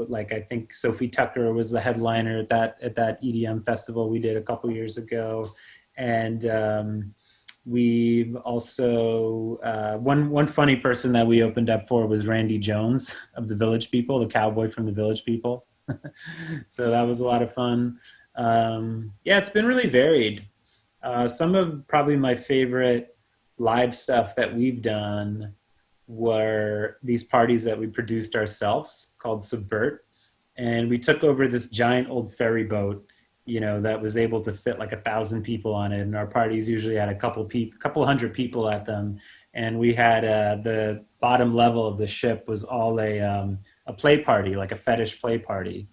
Like I think Sophie Tucker was the headliner at that EDM festival we did a couple years ago. And we've also one funny person that we opened up for was Randy Jones of the Village People, the cowboy from the Village People. So that was a lot of fun. It's been really varied. Some of probably my favorite live stuff that we've done were these parties that we produced ourselves called Subvert. And we took over this giant old ferry boat, that was able to fit like 1,000 people on it. And our parties usually had a couple hundred people at them. And we had the bottom level of the ship was all a play party, like a fetish play party.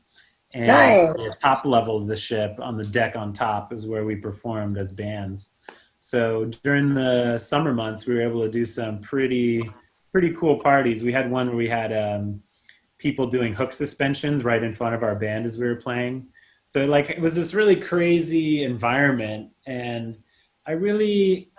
And nice. The top level of the ship on the deck on top is where we performed as bands. So during the summer months, we were able to do some pretty cool parties. We had one where we had people doing hook suspensions right in front of our band as we were playing. So like it was this really crazy environment, and I really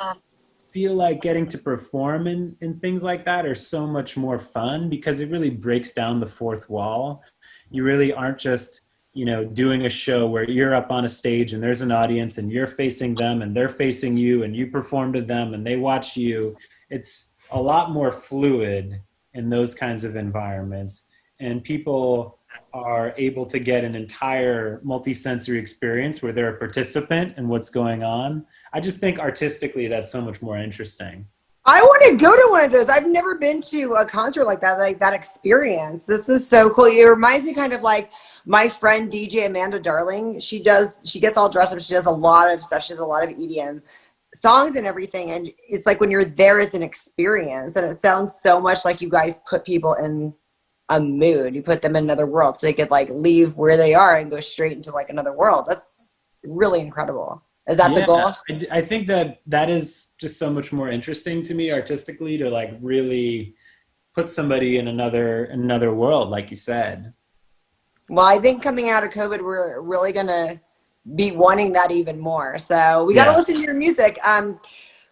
feel like getting to perform in things like that are so much more fun because it really breaks down the fourth wall. You really aren't just, doing a show where you're up on a stage and there's an audience and you're facing them and they're facing you and you perform to them and they watch you. It's a lot more fluid in those kinds of environments, and people are able to get an entire multi-sensory experience where they're a participant in what's going on. I just think artistically that's so much more interesting. I want to go to one of those. I've never been to a concert like that experience. This is so cool. It reminds me kind of like my friend DJ Amanda Darling. She gets all dressed up. She does a lot of stuff. She does a lot of EDM songs and everything. And it's like when you're there as an experience, and it sounds so much like you guys put people in a mood. You put them in another world so they could like leave where they are and go straight into like another world. That's really incredible. Is that the goal? I think that is just so much more interesting to me artistically, to like really put somebody in another world, like you said. Well, I think coming out of COVID, we're really going to be wanting that even more. So we got to listen to your music.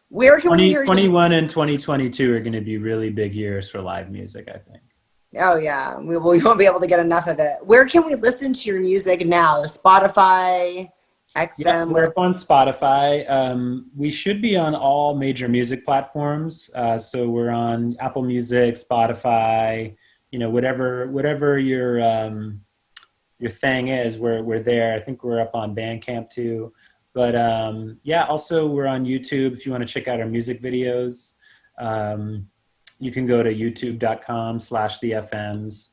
Where can we hear you? 2021 and 2022 are going to be really big years for live music, I think. Oh, yeah. We won't be able to get enough of it. Where can we listen to your music now? Spotify, Yeah, XM. we're up on Spotify. We should be on all major music platforms. So we're on Apple Music, Spotify, whatever your thing is, we're there. I think we're up on Bandcamp too. But yeah, also we're on YouTube if you want to check out our music videos. You can go to youtube.com/thefms.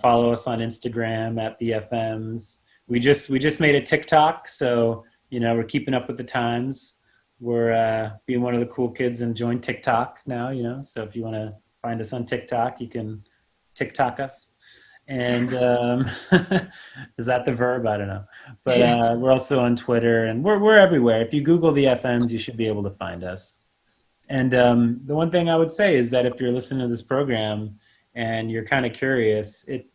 Follow us on Instagram @thefms. We just made a TikTok, so we're keeping up with the times. We're being one of the cool kids and joined TikTok now. So if you want to find us on TikTok, you can TikTok us. And is that the verb? I don't know. But we're also on Twitter, and we're everywhere. If you Google the FMs, you should be able to find us. And the one thing I would say is that if you're listening to this program and you're kind of curious, it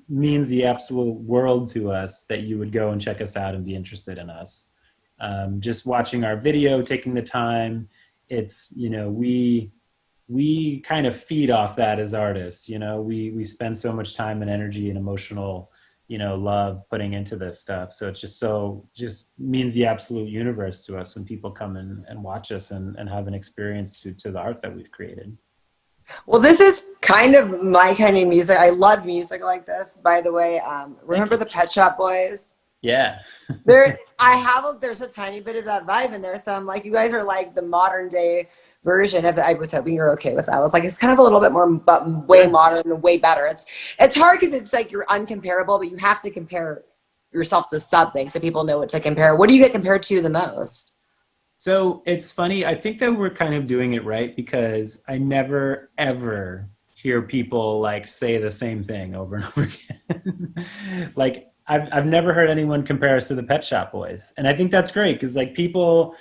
means the absolute world to us that you would go and check us out and be interested in us. Just watching our video, taking the time, it's, we kind of feed off that as artists. We spend so much time and energy and emotional, love putting into this stuff. So it's just means the absolute universe to us when people come and watch us and have an experience to the art that we've created. Well, this is kind of my kind of music. I love music like this, by the way. Remember the Pet Shop Boys? Yeah. There's a tiny bit of that vibe in there. So I'm like, you guys are like the modern day version of it. I was hoping you're okay with that. I was like, it's kind of a little bit more, but way modern and way better. It's hard because it's like you're uncomparable, but you have to compare yourself to something so people know what to compare. What do you get compared to the most? So it's funny. I think that we're kind of doing it right because I never, ever hear people like say the same thing over and over again. Like I've never heard anyone compare us to the Pet Shop Boys. And I think that's great because like people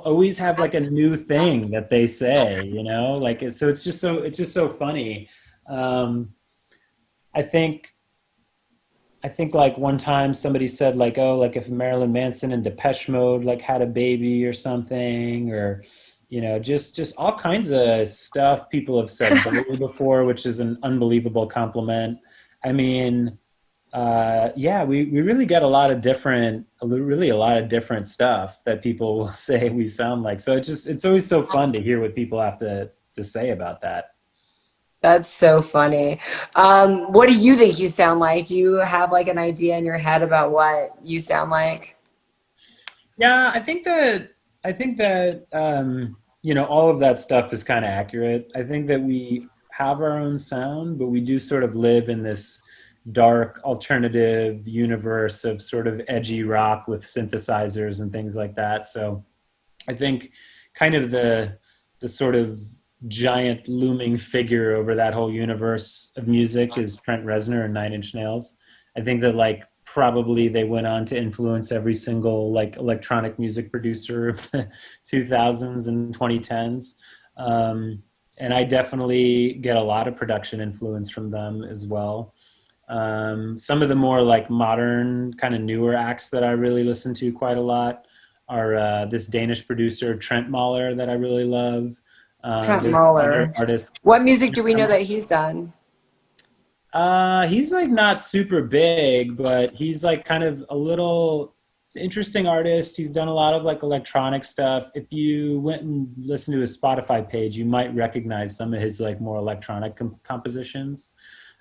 always have like a new thing that they say, like, so it's just so funny. I think like one time somebody said like, oh, like if Marilyn Manson and Depeche Mode like had a baby or something, or, just all kinds of stuff people have said before, which is an unbelievable compliment. I mean, yeah, we really get a lot of different stuff that people will say we sound like. So it's always so fun to hear what people have to say about that. That's so funny. What do you think you sound like? Do you have like an idea in your head about what you sound like? Yeah, I think that all of that stuff is kind of accurate. I think that we have our own sound, but we do sort of live in this dark alternative universe of sort of edgy rock with synthesizers and things like that. So I think kind of the sort of giant looming figure over that whole universe of music is Trent Reznor and Nine Inch Nails. I think that like probably they went on to influence every single like electronic music producer of the 2000s and 2010s. And I definitely get a lot of production influence from them as well. Some of the more like modern kind of newer acts that I really listen to quite a lot are this Danish producer Trent Mahler that I really love. Trent Mahler. What music do we know that he's done? He's like not super big, but he's like kind of a little interesting artist. He's done a lot of like electronic stuff. If you went and listened to his Spotify page, you might recognize some of his like more electronic compositions.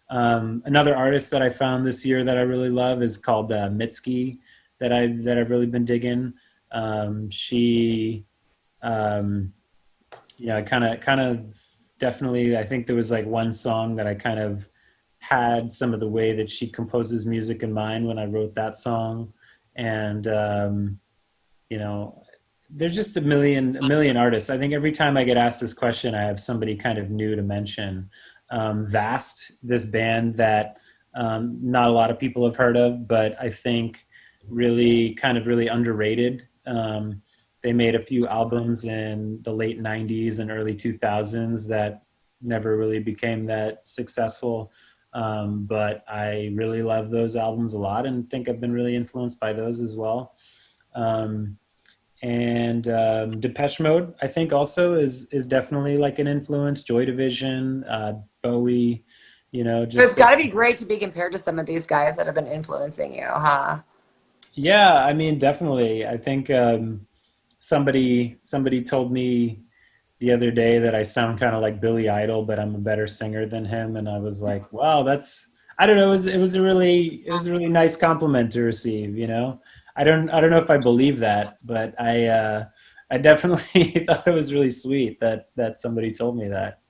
Another artist that I found this year that I really love is called Mitski that I've really been digging. She kind of definitely, I think there was like one song that I kind of had some of the way that she composes music in mind when I wrote that song. And, there's just a million artists. I think every time I get asked this question, I have somebody kind of new to mention. Vast, this band that not a lot of people have heard of, but I think really underrated. They made a few albums in the late 90s and early 2000s that never really became that successful. But I really love those albums a lot and think I've been really influenced by those as well. And Depeche Mode, I think also is definitely like an influence. Joy Division, Bowie, It's got to be great to be compared to some of these guys that have been influencing you, huh? Yeah, I mean, definitely. I think somebody told me the other day that I sound kind of like Billy Idol, but I'm a better singer than him, and I was like, wow, that's I don't know. It was a really nice compliment to receive. I don't know if I believe that, but I definitely thought it was really sweet that somebody told me that.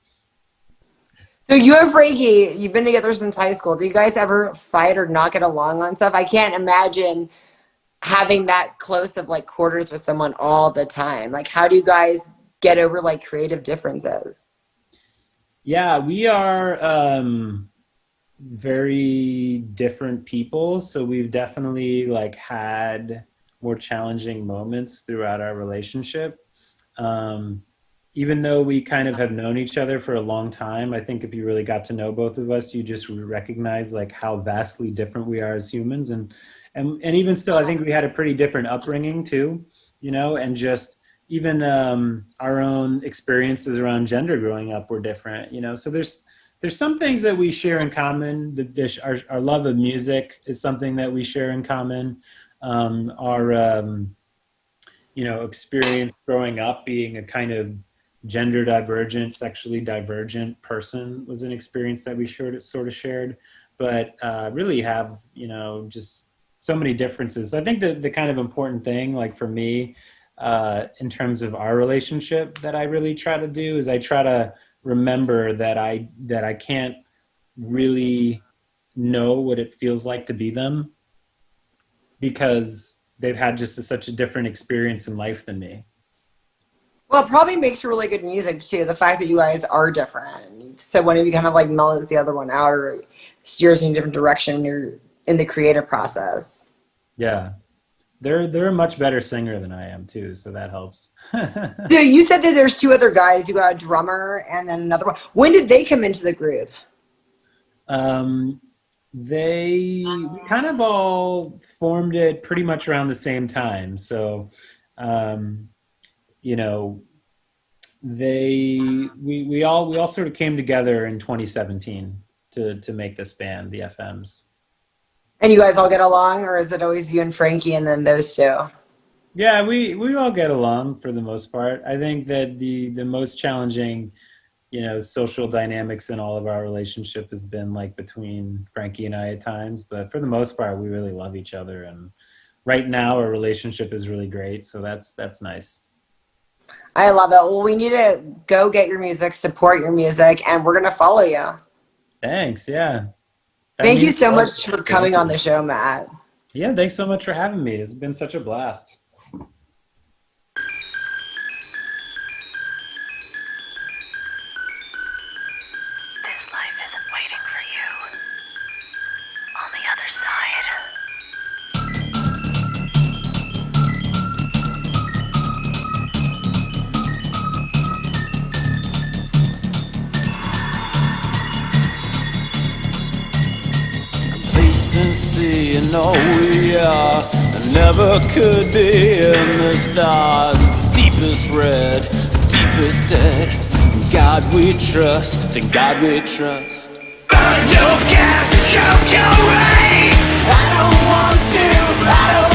So you and Frankie, you've been together since high school. Do you guys ever fight or not get along on stuff? I can't imagine having that close of like quarters with someone all the time. Like, how do you guys get over like creative differences? Yeah, we are very different people, so we've definitely like had more challenging moments throughout our relationship. Um, Even though we kind of have known each other for a long time, I think if you really got to know both of us, you just recognize like how vastly different we are as humans, and even still, I think we had a pretty different upbringing too, and just even our own experiences around gender growing up were different, So there's some things that we share in common. Our love of music is something that we share in common. Our experience growing up being a kind of gender divergent, sexually divergent person was an experience that we sort of shared, but really have, just so many differences. I think that the kind of important thing, like for me, in terms of our relationship that I really try to do is I try to remember that I can't really know what it feels like to be them because they've had just such a different experience in life than me. Well, it probably makes for really good music too. The fact that you guys are different. So one of you kind of like mellows the other one out or steers in a different direction when you're in the creative process. Yeah. They're a much better singer than I am too, so that helps. So you said that there's two other guys. You got a drummer and then another one. When did they come into the group? We kind of all formed it pretty much around the same time. So, you know, we all sort of came together in 2017 to make this band, the FMs. And you guys all get along, or is it always you and Frankie and then those two? Yeah, we all get along for the most part. I think that the most challenging, social dynamics in all of our relationship has been like between Frankie and I at times, but for the most part, we really love each other. And right now our relationship is really great. So that's nice. I love it. Well, we need to go get your music, support your music, and we're going to follow you. Thanks. Yeah. Thank you so much for coming on the show, Matt. Yeah. Thanks so much for having me. It's been such a blast. This life isn't waiting for you. On the other side. Complacency, you know we are, and never could be in the stars. Deepest red, deepest dead. In God we trust, in God we trust. Burn your gas, choke your race. I don't want to, I don't